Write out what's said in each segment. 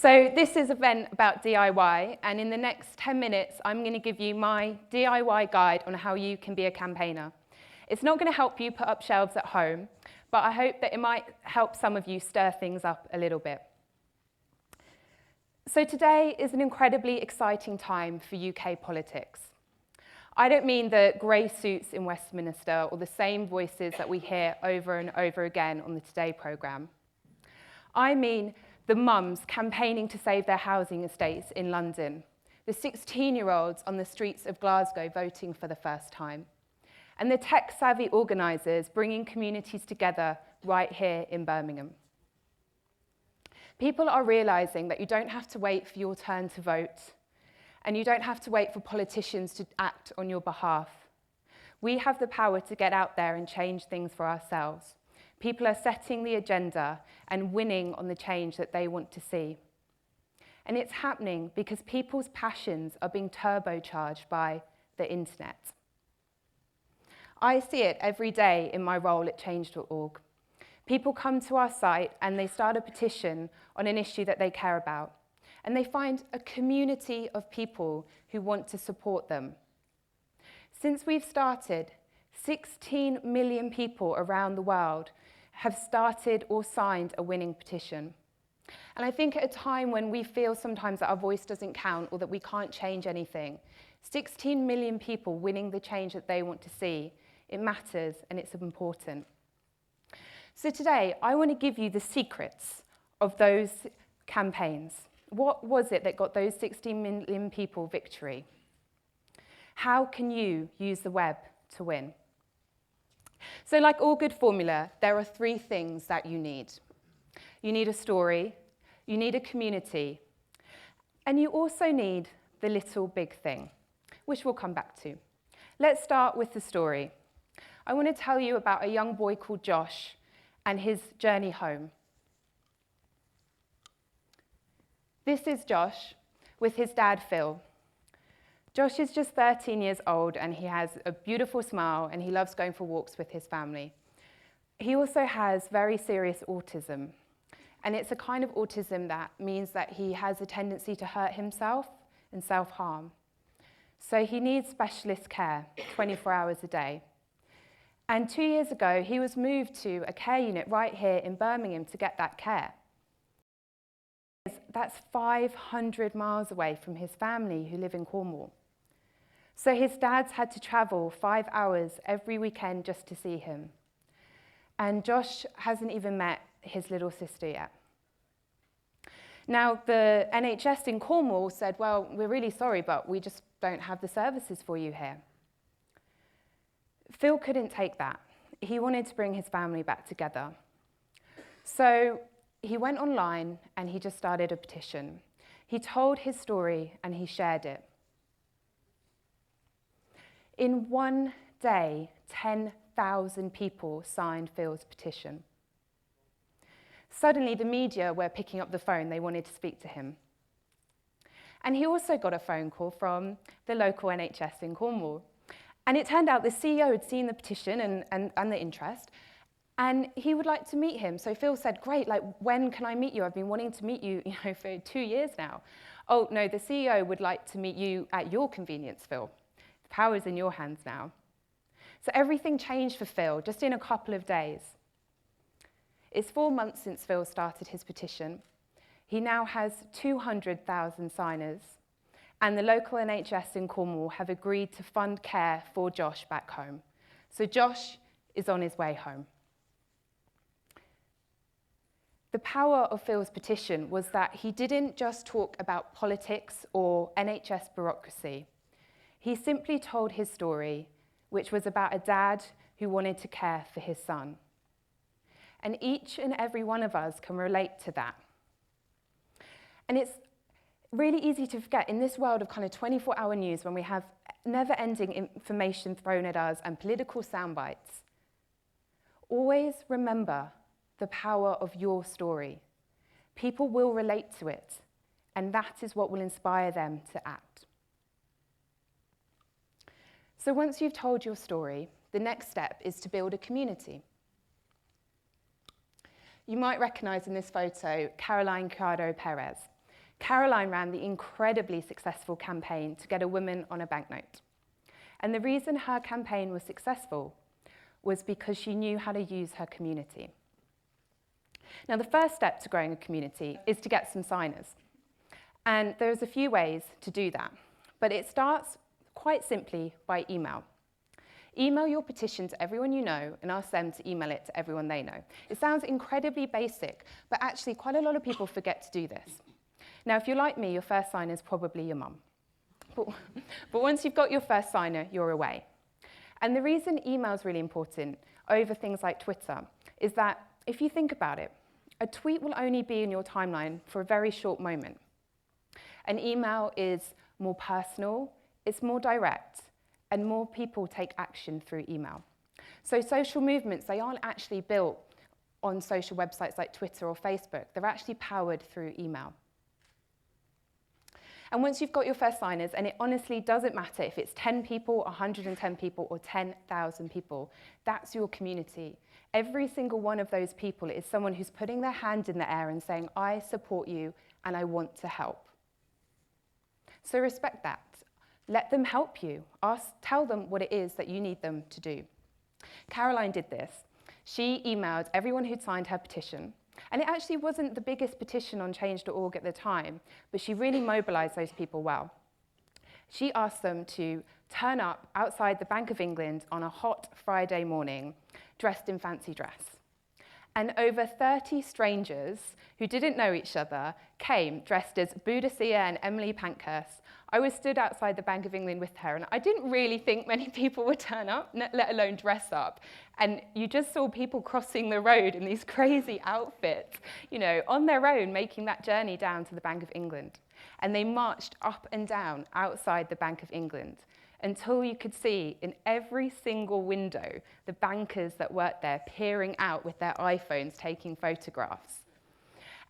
So this is an event about DIY, and in the next 10 minutes, I'm going to give you my DIY guide on how you can be a campaigner. It's not going to help you put up shelves at home, but I hope that it might help some of you stir things up a little bit. So today is an incredibly exciting time for UK politics. I don't mean the grey suits in Westminster or the same voices that we hear over and over again on the Today programme. I mean the mums campaigning to save their housing estates in London, the 16-year-olds on the streets of Glasgow voting for the first time, and the tech-savvy organisers bringing communities together right here in Birmingham. People are realising that you don't have to wait for your turn to vote, and you don't have to wait for politicians to act on your behalf. We have the power to get out there and change things for ourselves. People are setting the agenda and winning on the change that they want to see. And it's happening because people's passions are being turbocharged by the internet. I see it every day in my role at change.org. People come to our site and they start a petition on an issue that they care about. And they find a community of people who want to support them. Since we've started, 16 million people around the world have started or signed a winning petition. And I think at a time when we feel sometimes that our voice doesn't count or that we can't change anything, 16 million people winning the change that they want to see, it matters and it's important. So today, I want to give you the secrets of those campaigns. What was it that got those 16 million people victory? How can you use the web to win? So like all good formula, there are three things that you need. You need a story, you need a community, and you also need the little big thing, which we'll come back to. Let's start with the story. I want to tell you about a young boy called Josh and his journey home. This is Josh with his dad, Phil. Josh is just 13 years old and he has a beautiful smile and he loves going for walks with his family. He also has very serious autism, and it's a kind of autism that means that he has a tendency to hurt himself and self-harm. So he needs specialist care 24 hours a day. And 2 years ago, he was moved to a care unit right here in Birmingham to get that care. That's 500 miles away from his family who live in Cornwall. So his dad's had to travel 5 hours every weekend just to see him. And Josh hasn't even met his little sister yet. Now, the NHS in Cornwall said, well, we're really sorry, but we just don't have the services for you here. Phil couldn't take that. He wanted to bring his family back together. So he went online and he just started a petition. He told his story and he shared it. In one day, 10,000 people signed Phil's petition. Suddenly, the media were picking up the phone. They wanted to speak to him. And he also got a phone call from the local NHS in Cornwall. And it turned out the CEO had seen the petition and the interest, and he would like to meet him. So Phil said, great, like, when can I meet you? I've been wanting to meet you, for 2 years now. Oh, no, the CEO would like to meet you at your convenience, Phil. The power's in your hands now. So everything changed for Phil just in a couple of days. It's 4 months since Phil started his petition. He now has 200,000 signers, and the local NHS in Cornwall have agreed to fund care for Josh back home. So Josh is on his way home. The power of Phil's petition was that he didn't just talk about politics or NHS bureaucracy. He simply told his story, which was about a dad who wanted to care for his son. And each and every one of us can relate to that. And it's really easy to forget in this world of kind of 24-hour news when we have never-ending information thrown at us and political sound bites. Always remember the power of your story. People will relate to it, and that is what will inspire them to act. So once you've told your story, the next step is to build a community. You might recognise in this photo Caroline Criado Perez. Caroline ran the incredibly successful campaign to get a woman on a banknote. And the reason her campaign was successful was because she knew how to use her community. Now, the first step to growing a community is to get some signers. And there's a few ways to do that, but it starts quite simply by email. Email your petition to everyone you know and ask them to email it to everyone they know. It sounds incredibly basic, but actually quite a lot of people forget to do this. Now, if you're like me, your first signer is probably your mum. But once you've got your first signer, you're away. And the reason email is really important over things like Twitter is that if you think about it, a tweet will only be in your timeline for a very short moment. An email is more personal, it's more direct, and more people take action through email. So social movements, they aren't actually built on social websites like Twitter or Facebook. They're actually powered through email. And once you've got your first signers, and it honestly doesn't matter if it's 10 people, 110 people, or 10,000 people, that's your community. Every single one of those people is someone who's putting their hand in the air and saying, I support you and I want to help. So respect that. Let them help you. Tell them what it is that you need them to do. Caroline did this. She emailed everyone who'd signed her petition. And it actually wasn't the biggest petition on change.org at the time, but she really mobilized those people well. She asked them to turn up outside the Bank of England on a hot Friday morning, dressed in fancy dress. And over 30 strangers who didn't know each other came dressed as Boudicca and Emily Pankhurst. I was stood outside the Bank of England with her, and I didn't really think many people would turn up, let alone dress up. And you just saw people crossing the road in these crazy outfits, on their own, making that journey down to the Bank of England. And they marched up and down outside the Bank of England until you could see in every single window the bankers that worked there peering out with their iPhones taking photographs.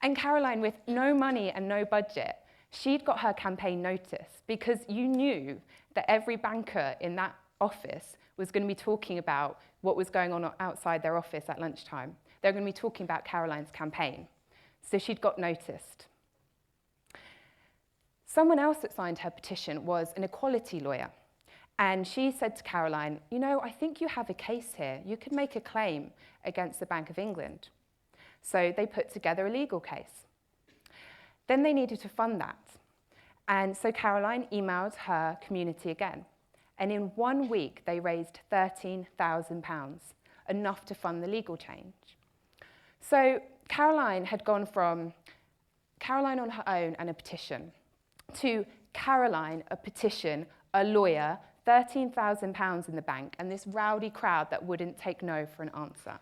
And Caroline, with no money and no budget, she'd got her campaign notice because you knew that every banker in that office was going to be talking about what was going on outside their office at lunchtime. They were going to be talking about Caroline's campaign. So she'd got noticed. Someone else that signed her petition was an equality lawyer. And she said to Caroline, I think you have a case here. You could make a claim against the Bank of England. So they put together a legal case. Then they needed to fund that. And so Caroline emailed her community again. And in 1 week, they raised £13,000, enough to fund the legal change. So Caroline had gone from Caroline on her own and a petition to Caroline, a petition, a lawyer, £13,000 in the bank, and this rowdy crowd that wouldn't take no for an answer.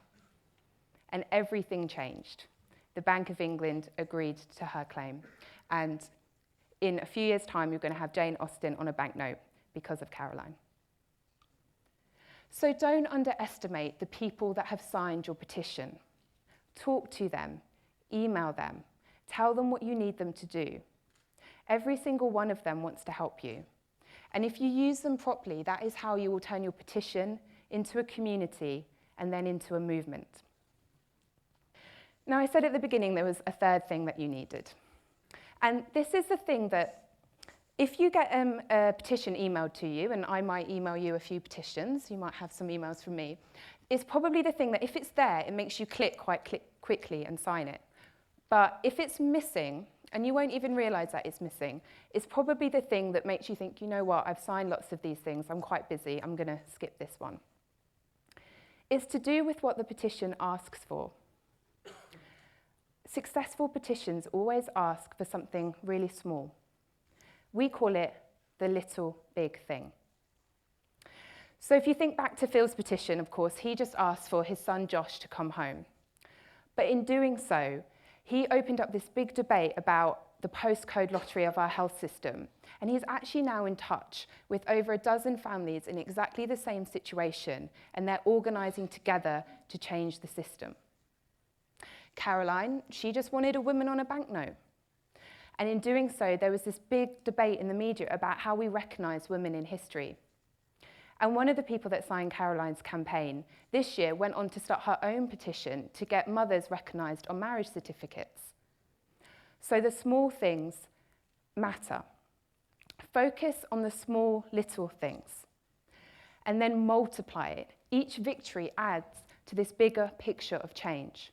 And everything changed. The Bank of England agreed to her claim. And in a few years' time, you're going to have Jane Austen on a banknote because of Caroline. So don't underestimate the people that have signed your petition. Talk to them, email them, tell them what you need them to do. Every single one of them wants to help you. And if you use them properly, that is how you will turn your petition into a community and then into a movement. Now, I said at the beginning there was a third thing that you needed. And this is the thing that if you get a petition emailed to you, and I might email you a few petitions, you might have some emails from me, it's probably the thing that if it's there, it makes you click quickly and sign it. But if it's missing, and you won't even realize that it's missing, it's probably the thing that makes you think, you know what, I've signed lots of these things, I'm quite busy, I'm going to skip this one. It's to do with what the petition asks for. Successful petitions always ask for something really small. We call it the little big thing. So if you think back to Phil's petition, of course, he just asked for his son Josh to come home. But in doing so, he opened up this big debate about the postcode lottery of our health system. And he's actually now in touch with over a dozen families in exactly the same situation, and they're organising together to change the system. Caroline, she just wanted a woman on a banknote. And in doing so, there was this big debate in the media about how we recognise women in history. And one of the people that signed Caroline's campaign this year went on to start her own petition to get mothers recognised on marriage certificates. So the small things matter. Focus on the small, little things, and then multiply it. Each victory adds to this bigger picture of change.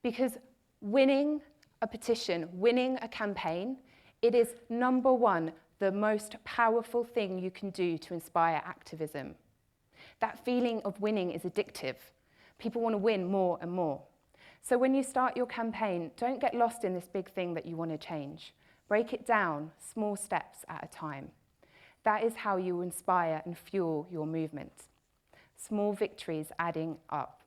Because winning a petition, winning a campaign, it is number one, the most powerful thing you can do to inspire activism. That feeling of winning is addictive. People want to win more and more. So when you start your campaign, don't get lost in this big thing that you want to change. Break it down, small steps at a time. That is how you inspire and fuel your movement. Small victories adding up.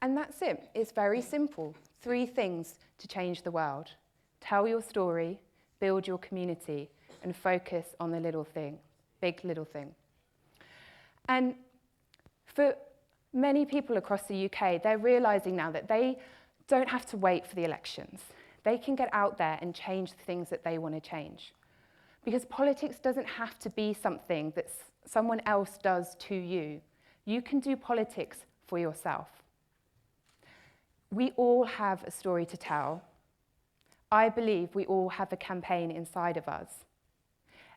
And that's it. It's very simple. 3 things to change the world. Tell your story, build your community, and focus on the little thing, big little thing. And for many people across the UK, they're realising now that they don't have to wait for the elections. They can get out there and change the things that they want to change. Because politics doesn't have to be something that someone else does to you. You can do politics for yourself. We all have a story to tell. I believe we all have a campaign inside of us.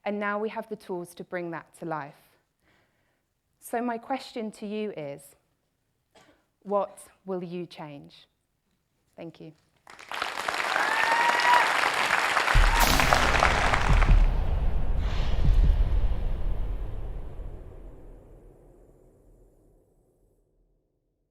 And now we have the tools to bring that to life. So my question to you is, what will you change? Thank you.